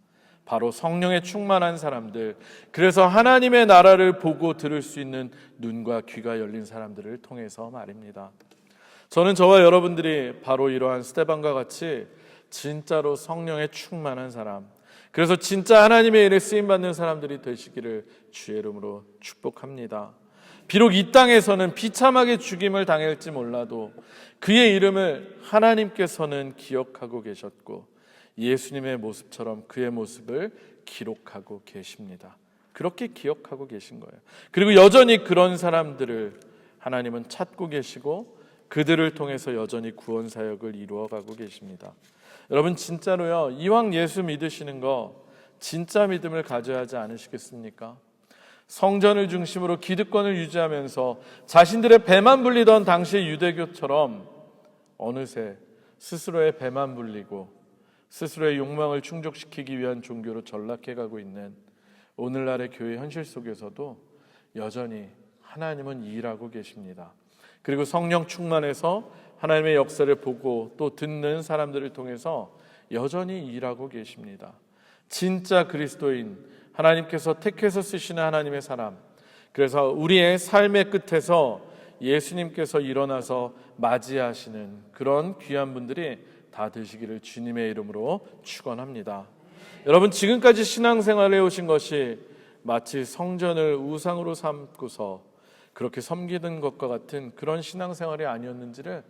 바로 성령에 충만한 사람들, 그래서 하나님의 나라를 보고 들을 수 있는 눈과 귀가 열린 사람들을 통해서 말입니다. 저는 저와 여러분들이 바로 이러한 스데반과 같이 진짜로 성령에 충만한 사람, 그래서 진짜 하나님의 일에 쓰임받는 사람들이 되시기를 주의 이름으로 축복합니다. 비록 이 땅에서는 비참하게 죽임을 당할지 몰라도 그의 이름을 하나님께서는 기억하고 계셨고 예수님의 모습처럼 그의 모습을 기록하고 계십니다. 그렇게 기억하고 계신 거예요. 그리고 여전히 그런 사람들을 하나님은 찾고 계시고 그들을 통해서 여전히 구원 사역을 이루어가고 계십니다. 여러분 진짜로요, 이왕 예수 믿으시는 거 진짜 믿음을 가져야 하지 않으시겠습니까? 성전을 중심으로 기득권을 유지하면서 자신들의 배만 불리던 당시의 유대교처럼 어느새 스스로의 배만 불리고 스스로의 욕망을 충족시키기 위한 종교로 전락해가고 있는 오늘날의 교회 현실 속에서도 여전히 하나님은 일하고 계십니다. 그리고 성령 충만해서 하나님의 역사를 보고 또 듣는 사람들을 통해서 여전히 일하고 계십니다. 진짜 그리스도인, 하나님께서 택해서 쓰시는 하나님의 사람, 그래서 우리의 삶의 끝에서 예수님께서 일어나서 맞이하시는 그런 귀한 분들이 다 되시기를 주님의 이름으로 축원합니다. 여러분 지금까지 신앙생활을 해오신 것이 마치 성전을 우상으로 삼고서 그렇게 섬기는 것과 같은 그런 신앙생활이 아니었는지를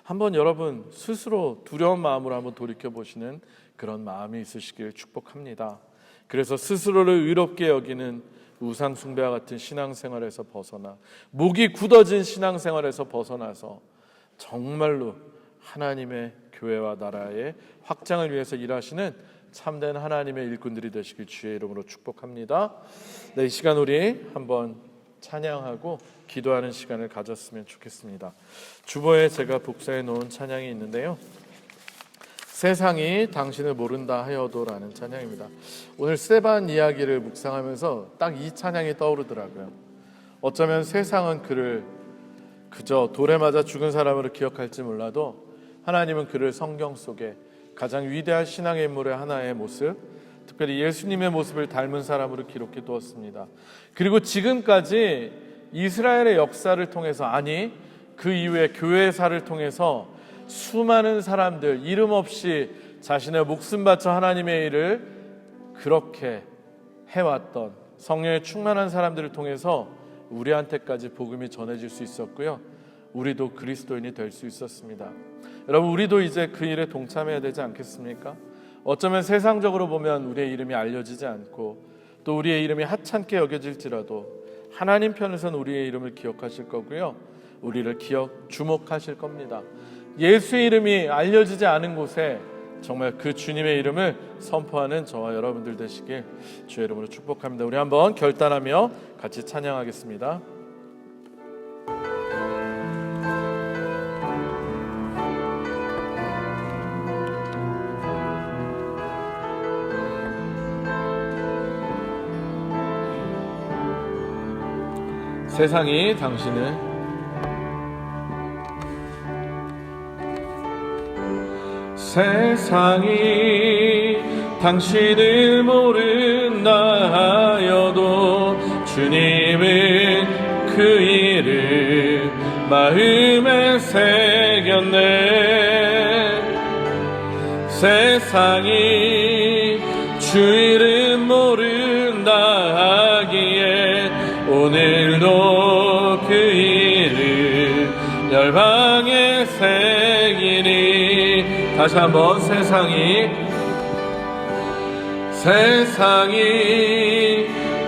한번 여러분 스스로 두려운 마음으로 한번 돌이켜보시는 그런 마음이 있으시길 축복합니다. 그래서 스스로를 의롭게 여기는 우상 숭배와 같은 신앙생활에서 벗어나 목이 굳어진 신앙생활에서 벗어나서 정말로 하나님의 교회와 나라의 확장을 위해서 일하시는 참된 하나님의 일꾼들이 되시길 주의 이름으로 축복합니다. 네, 이 시간 우리 한번 찬양하고 기도하는 시간을 가졌으면 좋겠습니다. 주보에 제가 복사해 놓은 찬양이 있는데요, 세상이 당신을 모른다 하여도라는 찬양입니다. 오늘 스데반 이야기를 묵상하면서 딱 이 찬양이 떠오르더라고요. 어쩌면 세상은 그를 그저 돌에 맞아 죽은 사람으로 기억할지 몰라도 하나님은 그를 성경 속에 가장 위대한 신앙의 인물의 하나의 모습, 특별히 예수님의 모습을 닮은 사람으로 기록해 두었습니다. 그리고 지금까지 이스라엘의 역사를 통해서, 아니 그 이후에 교회사를 통해서 수많은 사람들, 이름 없이 자신의 목숨 바쳐 하나님의 일을 그렇게 해왔던 성령에 충만한 사람들을 통해서 우리한테까지 복음이 전해질 수 있었고요, 우리도 그리스도인이 될 수 있었습니다. 여러분 우리도 이제 그 일에 동참해야 되지 않겠습니까? 어쩌면 세상적으로 보면 우리의 이름이 알려지지 않고 또 우리의 이름이 하찮게 여겨질지라도 하나님 편에서는 우리의 이름을 기억하실 거고요, 우리를 주목하실 겁니다. 예수의 이름이 알려지지 않은 곳에 정말 그 주님의 이름을 선포하는 저와 여러분들 되시길 주의 이름으로 축복합니다. 우리 한번 결단하며 같이 찬양하겠습니다. 세상이 당신을 모른다 하여도 주님은 그 일을 마음에 새겼네. 세상이 주 이름 모른다 하기에 오늘도 그 일을 열방에 새기니. 다시 한번 세상이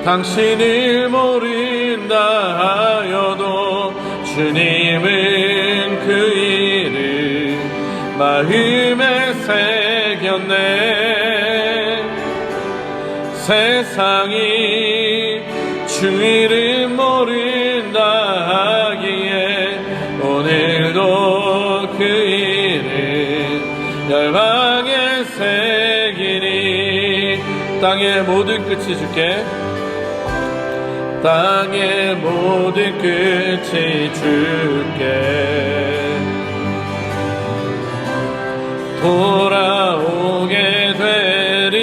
당신을 모른다 하여도 주님은 그 일을 마음에 새겼네. 세상이 주 이름 모른다 하기에 오늘도 그 일을 열방에 새기니. 땅의 모든 끝이 주께, 땅의 모든 끝이 주께 돌아오게 되리.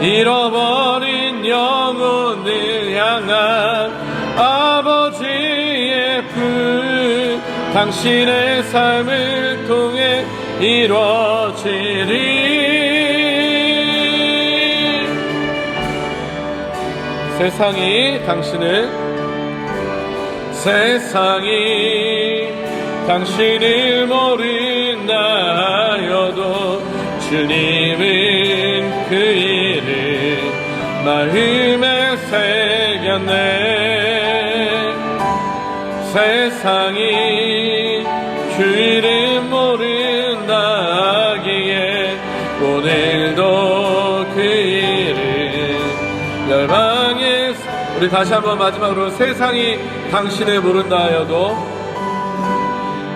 잃어버린 영혼을 향한 아버지의 품, 당신의 삶을 통해 이루어지리. 세상이 당신을 모른다 하여도 주님은 그 일을 마음에 새겼네. 세상이 주 이름 모른다 하기에 오늘도 그 일을 열방에, 우리 다시 한번 마지막으로 세상이 당신을 모른다 하여도,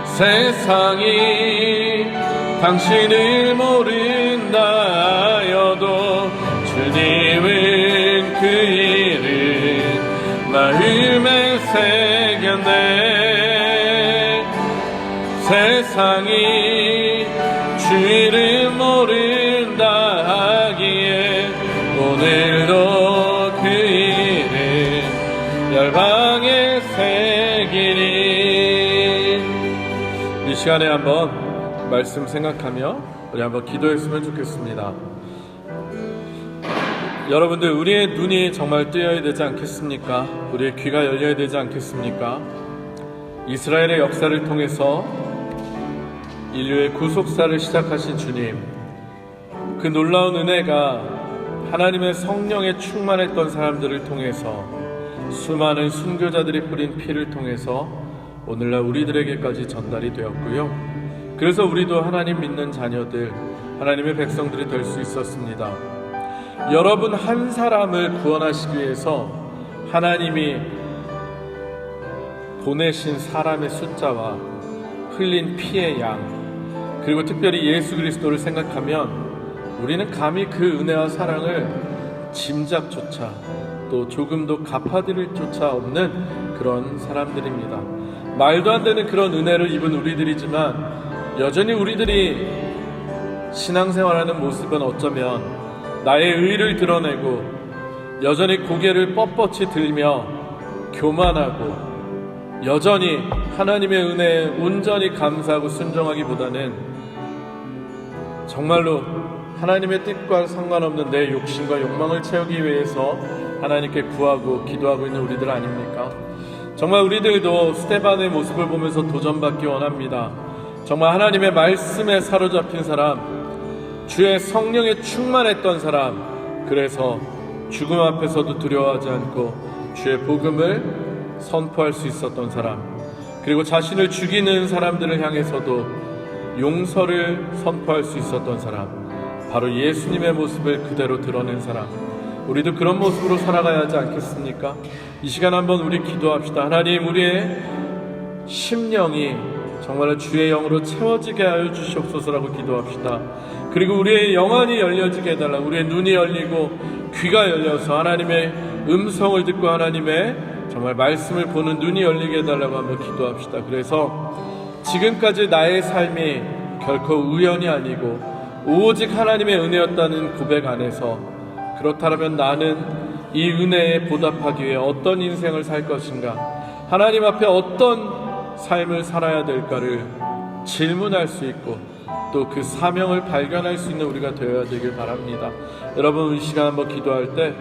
세상이 당신을 모른다 하여도 주님은 그 일을 마음에 새겼네. 세상이 주 이름 모른다 하기에 오늘도 그 일을 열방에 새기리. 이 시간에 한번 말씀 생각하며 우리 한번 기도했으면 좋겠습니다. 여러분들, 우리의 눈이 정말 뜨여야 되지 않겠습니까? 우리의 귀가 열려야 되지 않겠습니까? 이스라엘의 역사를 통해서 인류의 구속사를 시작하신 주님, 그 놀라운 은혜가 하나님의 성령에 충만했던 사람들을 통해서, 수많은 순교자들이 뿌린 피를 통해서 오늘날 우리들에게까지 전달이 되었고요. 그래서 우리도 하나님 믿는 자녀들, 하나님의 백성들이 될 수 있었습니다. 여러분 한 사람을 구원하시기 위해서 하나님이 보내신 사람의 숫자와 흘린 피의 양, 그리고 특별히 예수 그리스도를 생각하면 우리는 감히 그 은혜와 사랑을 짐작조차, 또 조금도 갚아드릴 조차 없는 그런 사람들입니다. 말도 안 되는 그런 은혜를 입은 우리들이지만 여전히 우리들이 신앙생활하는 모습은 어쩌면 나의 의를 드러내고 여전히 고개를 뻣뻣이 들며 교만하고, 여전히 하나님의 은혜에 온전히 감사하고 순종하기보다는 정말로 하나님의 뜻과 상관없는 내 욕심과 욕망을 채우기 위해서 하나님께 구하고 기도하고 있는 우리들 아닙니까? 정말 우리들도 스데반의 모습을 보면서 도전받기 원합니다. 정말 하나님의 말씀에 사로잡힌 사람, 주의 성령에 충만했던 사람, 그래서 죽음 앞에서도 두려워하지 않고 주의 복음을 선포할 수 있었던 사람, 그리고 자신을 죽이는 사람들을 향해서도 용서를 선포할 수 있었던 사람, 바로 예수님의 모습을 그대로 드러낸 사람, 우리도 그런 모습으로 살아가야 하지 않겠습니까? 이 시간 한번 우리 기도합시다. 하나님, 우리의 심령이 정말로 주의 영으로 채워지게 하여 주시옵소서라고 기도합시다. 그리고 우리의 영안이 열려지게 해달라. 우리의 눈이 열리고 귀가 열려서 하나님의 음성을 듣고 하나님의 정말 말씀을 보는 눈이 열리게 해달라고 한번 기도합시다. 그래서 지금까지 나의 삶이 결코 우연이 아니고 오직 하나님의 은혜였다는 고백 안에서, 그렇다면 나는 이 은혜에 보답하기 위해 어떤 인생을 살 것인가, 하나님 앞에 어떤 삶을 살아야 될까를 질문할 수 있고 또 그 사명을 발견할 수 있는 우리가 되어야 되길 바랍니다. 여러분, 이 시간 한번 기도할 때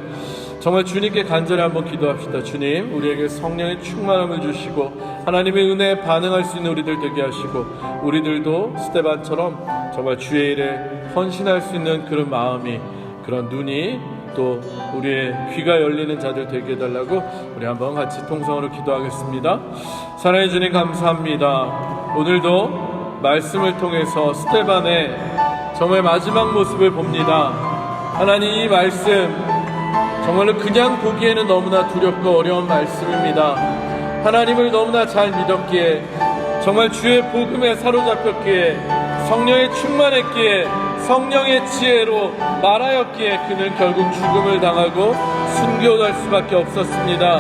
정말 주님께 간절히 한번 기도합시다. 주님, 우리에게 성령의 충만함을 주시고 하나님의 은혜에 반응할 수 있는 우리들 되게 하시고, 우리들도 스데반처럼 정말 주의 일에 헌신할 수 있는 그런 마음이, 그런 눈이, 또 우리의 귀가 열리는 자들 되게 해달라고 우리 한번 같이 통성으로 기도하겠습니다. 사랑해 주님, 감사합니다. 오늘도 말씀을 통해서 스데반의 정말 마지막 모습을 봅니다. 하나님, 이 말씀 정말로 그냥 보기에는 너무나 두렵고 어려운 말씀입니다. 하나님을 너무나 잘 믿었기에, 정말 주의 복음에 사로잡혔기에, 성령에 충만했기에, 성령의 지혜로 말하였기에 그는 결국 죽음을 당하고 순교할 수밖에 없었습니다.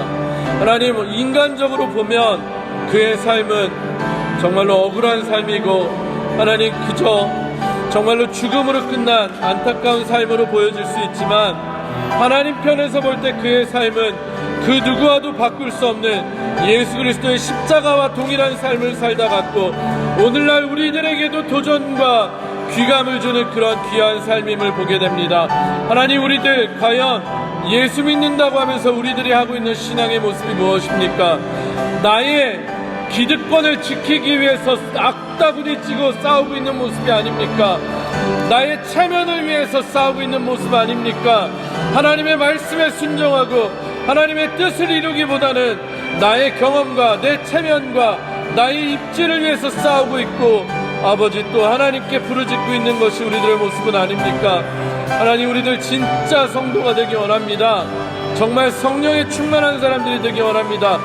하나님, 인간적으로 보면 그의 삶은 정말로 억울한 삶이고 하나님 그저 정말로 죽음으로 끝난 안타까운 삶으로 보여질 수 있지만 하나님 편에서 볼 때 그의 삶은 그 누구와도 바꿀 수 없는 예수 그리스도의 십자가와 동일한 삶을 살다 갔고 오늘날 우리들에게도 도전과 귀감을 주는 그런 귀한 삶임을 보게 됩니다. 하나님, 우리들 과연 예수 믿는다고 하면서 우리들이 하고 있는 신앙의 모습이 무엇입니까? 나의 기득권을 지키기 위해서 악다구리치고 싸우고 있는 모습이 아닙니까? 나의 체면을 위해서 싸우고 있는 모습 아닙니까? 하나님의 말씀에 순종하고 하나님의 뜻을 이루기보다는 나의 경험과 내 체면과 나의 입지를 위해서 싸우고 있고 아버지 또 하나님께 부르짖고 있는 것이 우리들의 모습은 아닙니까? 하나님, 우리들 진짜 성도가 되기 원합니다. 정말 성령에 충만한 사람들이 되기 원합니다.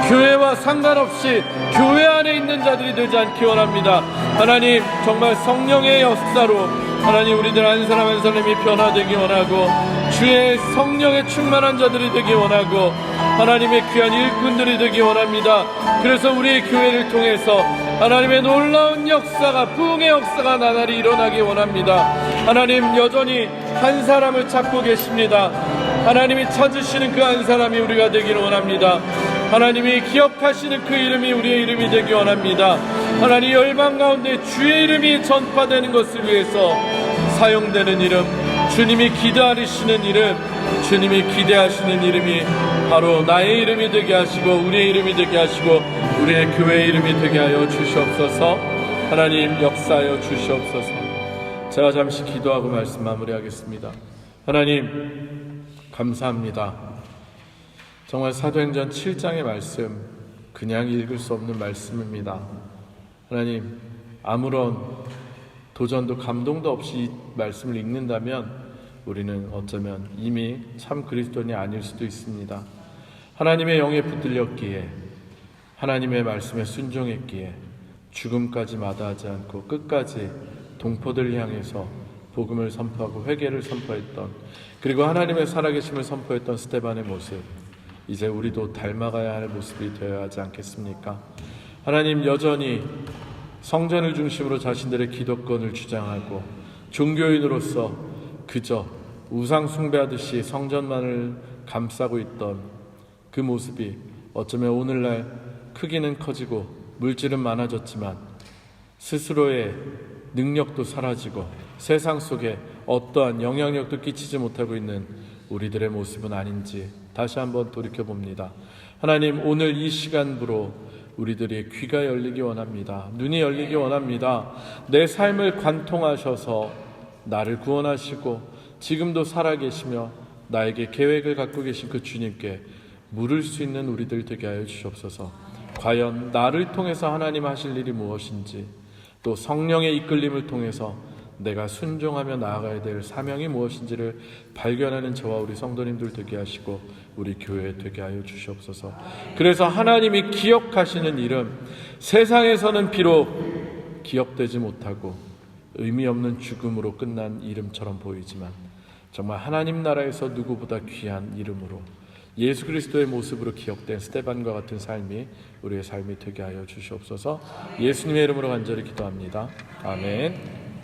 교회와 상관없이 교회 안에 있는 자들이 되지 않기 원합니다. 하나님, 정말 성령의 역사로 하나님 우리들 한 사람 한 사람이 변화되기 원하고 주의 성령에 충만한 자들이 되기 원하고 하나님의 귀한 일꾼들이 되기 원합니다. 그래서 우리의 교회를 통해서 하나님의 놀라운 역사가, 부흥의 역사가 나날이 일어나기 원합니다. 하나님, 여전히 한 사람을 찾고 계십니다. 하나님이 찾으시는 그 한 사람이 우리가 되기를 원합니다. 하나님이 기억하시는 그 이름이 우리의 이름이 되기 원합니다. 하나님, 열방 가운데 주의 이름이 전파되는 것을 위해서 사용되는 이름, 주님이 기대하시는 이름, 주님이 기대하시는 이름이 바로 나의 이름이 되게 하시고 우리의 이름이 되게 하시고 우리의 교회의 이름이 되게 하여 주시옵소서. 하나님, 역사하여 주시옵소서. 제가 잠시 기도하고 말씀 마무리하겠습니다. 하나님, 감사합니다. 정말 사도행전 7장의 말씀, 그냥 읽을 수 없는 말씀입니다. 하나님, 아무런 도전도 감동도 없이 이 말씀을 읽는다면 우리는 어쩌면 이미 참 그리스도인이 아닐 수도 있습니다. 하나님의 영에 붙들렸기에, 하나님의 말씀에 순종했기에 죽음까지 마다하지 않고 끝까지 동포들 향해서 복음을 선포하고 회개를 선포했던, 그리고 하나님의 살아계심을 선포했던 스데반의 모습, 이제 우리도 닮아가야 할 모습이 되어야 하지 않겠습니까? 하나님, 여전히 성전을 중심으로 자신들의 기득권을 주장하고 종교인으로서 그저 우상 숭배하듯이 성전만을 감싸고 있던 그 모습이 어쩌면 오늘날 크기는 커지고 물질은 많아졌지만 스스로의 능력도 사라지고 세상 속에 어떠한 영향력도 끼치지 못하고 있는 우리들의 모습은 아닌지 다시 한번 돌이켜봅니다. 하나님, 오늘 이 시간부로 우리들의 귀가 열리기 원합니다. 눈이 열리기 원합니다. 내 삶을 관통하셔서 나를 구원하시고 지금도 살아계시며 나에게 계획을 갖고 계신 그 주님께 물을 수 있는 우리들 되게 하여 주시옵소서. 과연 나를 통해서 하나님 하실 일이 무엇인지, 또 성령의 이끌림을 통해서 내가 순종하며 나아가야 될 사명이 무엇인지를 발견하는 저와 우리 성도님들 되게 하시고 우리 교회 되게 하여 주시옵소서. 그래서 하나님이 기억하시는 이름, 세상에서는 비록 기억되지 못하고 의미 없는 죽음으로 끝난 이름처럼 보이지만 정말 하나님 나라에서 누구보다 귀한 이름으로 예수 그리스도의 모습으로 기억된 스데반과 같은 삶이 우리의 삶이 되게 하여 주시옵소서. 예수님의 이름으로 간절히 기도합니다. 아멘.